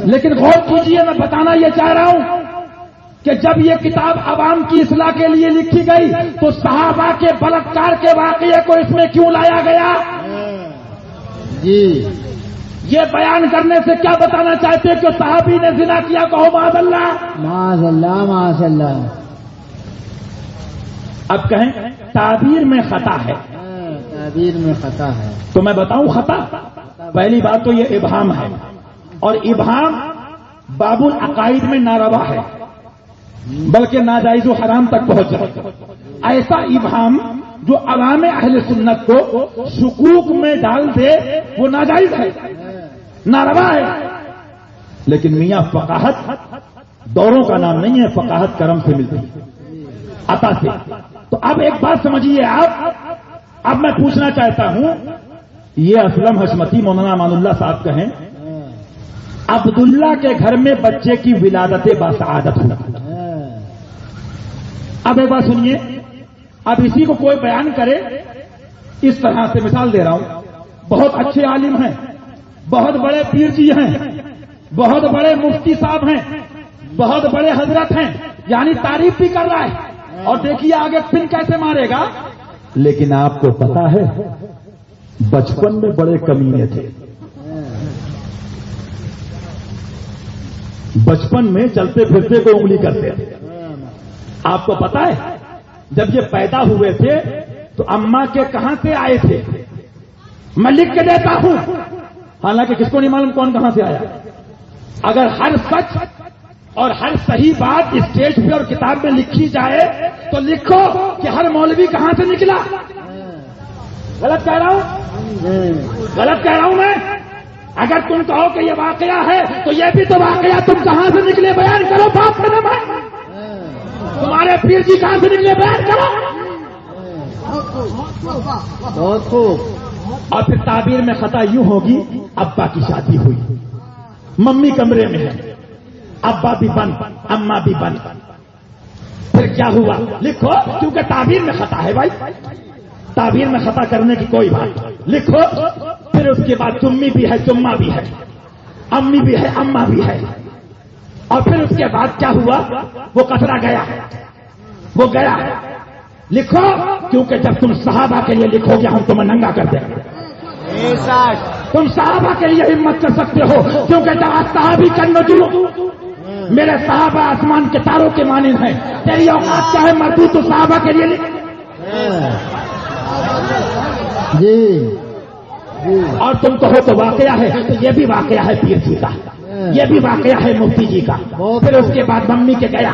لیکن غور کیجئے، میں بتانا یہ چاہ رہا ہوں کہ جب یہ کتاب عوام کی اصلاح کے لیے لکھی گئی تو صحابہ کے بلاکار کے واقعے کو اس میں کیوں لایا گیا؟ جی یہ بیان کرنے سے کیا بتانا چاہتے کہ صحابی نے زنا کیا؟ کہو معاذ اللہ، معاذ اللہ معاذ اللہ۔ اب کہیں تعبیر میں خطا ہے، تعبیر میں خطا ہے تو میں بتاؤں خطا؟ پہلی بات تو یہ ابہام ہے، اور ابہام باب العقائد میں ناروا ہے، بلکہ ناجائز و حرام تک پہنچ جائے۔ ایسا ابہام جو عوام اہل سنت کو شکوک میں ڈال دے وہ ناجائز ہے، ناروا ہے۔ لیکن میاں فقاہت دوروں کا نام نہیں ہے، فقاہت کرم سے ملتی ہے، عطا سے۔ تو اب ایک بات سمجھیے آپ، اب میں پوچھنا چاہتا ہوں، یہ اسلم حشمتی مولانا امان اللہ صاحب کہیں عبداللہ کے گھر میں بچے کی ولادت باسعادت ہوئی۔ اب ایک بات سنیے، اب اسی کو کوئی بیان کرے اس طرح سے، مثال دے رہا ہوں، بہت اچھے عالم ہیں، بہت بڑے پیر جی ہیں، بہت بڑے مفتی صاحب ہیں، بہت بڑے حضرت ہیں، یعنی تعریف بھی کر رہا ہے، اور دیکھیے آگے پن کیسے مارے گا۔ لیکن آپ کو پتا ہے بچپن میں بڑے کمینے تھے، بچپن میں چلتے پھرتے کو انگلی کرتے تھے۔ آپ کو پتا ہے جب یہ پیدا ہوئے تھے تو اماں کے کہاں سے آئے تھے؟ میں لکھ کے دیتا ہوں، حالانکہ کس کو نہیں معلوم کون کہاں سے آیا۔ اگر ہر سچ اور ہر صحیح بات اسٹیج پہ اور کتاب میں لکھی جائے تو لکھو کہ ہر مولوی کہاں سے نکلا۔ غلط کہہ رہا ہوں؟ غلط کہہ رہا ہوں میں؟ اگر تم کہو کہ یہ واقعہ ہے تو یہ بھی تو واقعہ، تم کہاں سے نکلے بیان کرو، باپ قدم ہے، تمہارے پیر جی کہاں سے نکلے بیان کرو۔ بہت خوب۔ اور پھر تعبیر میں خطا یوں ہوگی، ابا کی شادی ہوئی، ممی کمرے میں ہے، ابا بھی بند، اماں بھی بند، پھر کیا ہوا؟ لکھو، کیونکہ تعبیر میں خطا ہے بھائی، تعبیر میں خطا کرنے کی کوئی بات، لکھو۔ پھر اس کے بعد چمی بھی ہے، چما بھی ہے، امی بھی ہے، اماں بھی ہے، اور پھر اس کے بعد کیا ہوا؟ وہ کچرا گیا، وہ گیا۔ لکھو، کیونکہ جب تم صحابہ کے لیے لکھو گے ہم تمہیں ننگا کر دیں گے۔ تم صحابہ کے لیے ہمت کر سکتے ہو، کیونکہ جب صحابی کا نجوم، میرے صحابہ آسمان کے تاروں کے مانند ہیں، تیری اوقات کیا ہے مردو تو صحابہ کے لیے لکھ۔ جی اور تم کہو تو واقعہ ہے، تو یہ بھی واقعہ ہے پیر جی کا، یہ بھی واقعہ ہے مفتی جی کا۔ پھر اس کے بعد ممی کے گیا،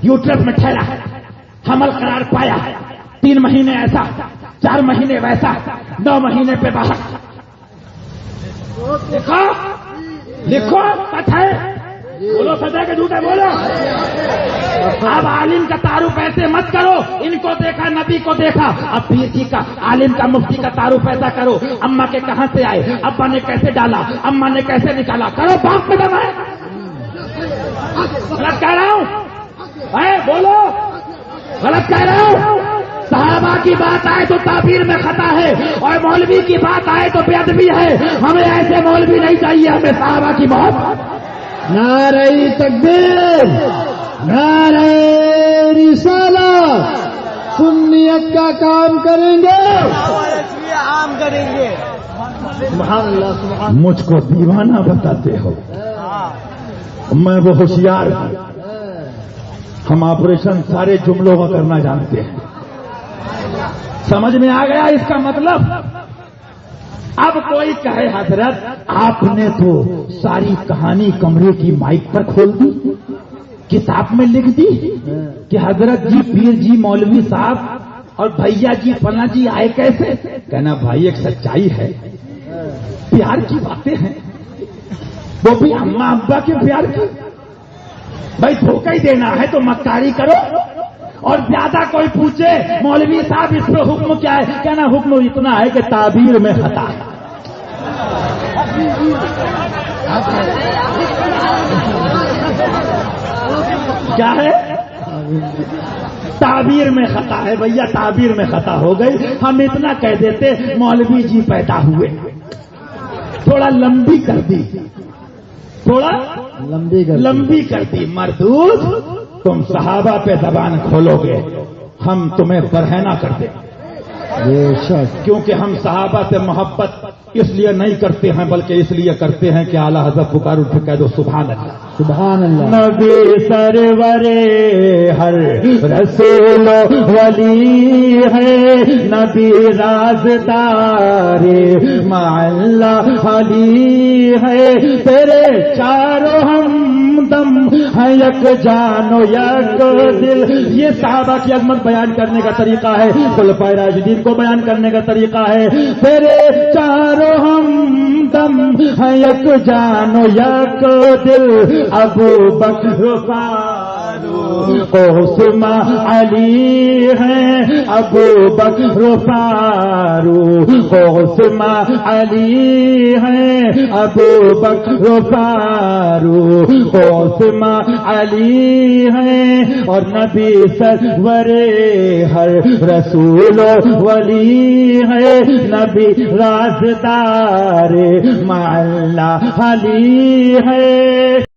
یوٹرس میں ٹھہرا، حمل قرار پایا، 3 مہینے ایسا، 4 مہینے ویسا، 9 مہینے پہ باہر۔ لکھو لکھو، سچ ہے، بولو سچ ہے کہ جھوٹ ہے؟ بولو۔ اب عالم کا تعارف ایسے مت کرو، ان کو دیکھا نبی کو دیکھا، اب پیر جی کا، عالم کا، مفتی کا تعارف ایسا کرو، اماں کے کہاں سے آئے، ابا نے کیسے ڈالا، اماں نے کیسے نکالا، کرو باپ قدم ہے۔ غلط کہہ رہا ہوں؟ بولو، غلط کہہ رہا ہوں؟ صحابہ کی بات آئے تو تعبیر میں خطا ہے، اور مولوی کی بات آئے تو بے ادبی ہے۔ ہمیں ایسے مولوی نہیں چاہیے، ہمیں صحابہ کی محبت۔ نعرہ تکبیر، نعرہ رسالت، سنیت کا کام کریں گے، عام کریں گے۔ سبحان اللہ، سبحان۔ مجھ کو دیوانہ بتاتے ہو، میں وہ ہوشیار ہوں، ہم آپریشن سارے جملوں کا کرنا جانتے ہیں۔ سمجھ میں آ گیا اس کا مطلب؟ اب کوئی کہے حضرت آپ نے تو ساری کہانی کمرے کی مائک پر کھول دی، کتاب میں لکھ دی کہ حضرت جی، پیر جی، مولوی صاحب اور بھیا جی فلاں جی آئے کیسے؟ کہنا بھائی ایک سچائی ہے، پیار کی باتیں ہیں، وہ بھی اماں ابا کے پیار کی۔ بھائی دھوکہ ہی دینا ہے تو مکاری کرو، اور زیادہ کوئی پوچھے مولوی صاحب اس پہ حکم کیا ہے، کہنا حکم اتنا ہے کہ تعبیر میں خطا ہے۔ کیا ہے؟ تعبیر میں خطا ہے بھیا، تعبیر میں خطا ہو گئی۔ ہم اتنا کہہ دیتے مولوی جی پیدا ہوئے، تھوڑا لمبی کر دی، تھوڑا لمبی کر دی مردود، تم صحابہ پہ زبان کھولو گے ہم تمہیں برہنہ کر دیں، بے شک، کیونکہ ہم صحابہ سے محبت اس لیے نہیں کرتے ہیں بلکہ اس لیے کرتے ہیں کہ اعلیٰ حضرت پکار اٹھ کہہ دو سبحان اللہ، سبحان اللہ۔ نبی سرور ہر رسول ولی ہے، نبی رازدار مع اللہ علی ہے، تیرے چاروں ہمدم ہے یک جان و یک دل۔ یہ صحابہ کی عظمت بیان کرنے کا طریقہ ہے، خلفائے راشدین کو بیان کرنے کا طریقہ ہے۔ تیرے چاروں ہمدم ہے یک جان و یک دل، ابو بکر فاروق عثمان علی ہیں، ابو بکر فاروق عثمان علی ہیں، ابو بکر فاروق عثمان علی ہیں، اور نبی سرور ہر رسول ولی ہے، نبی رازدار مع اللہ علی ہے۔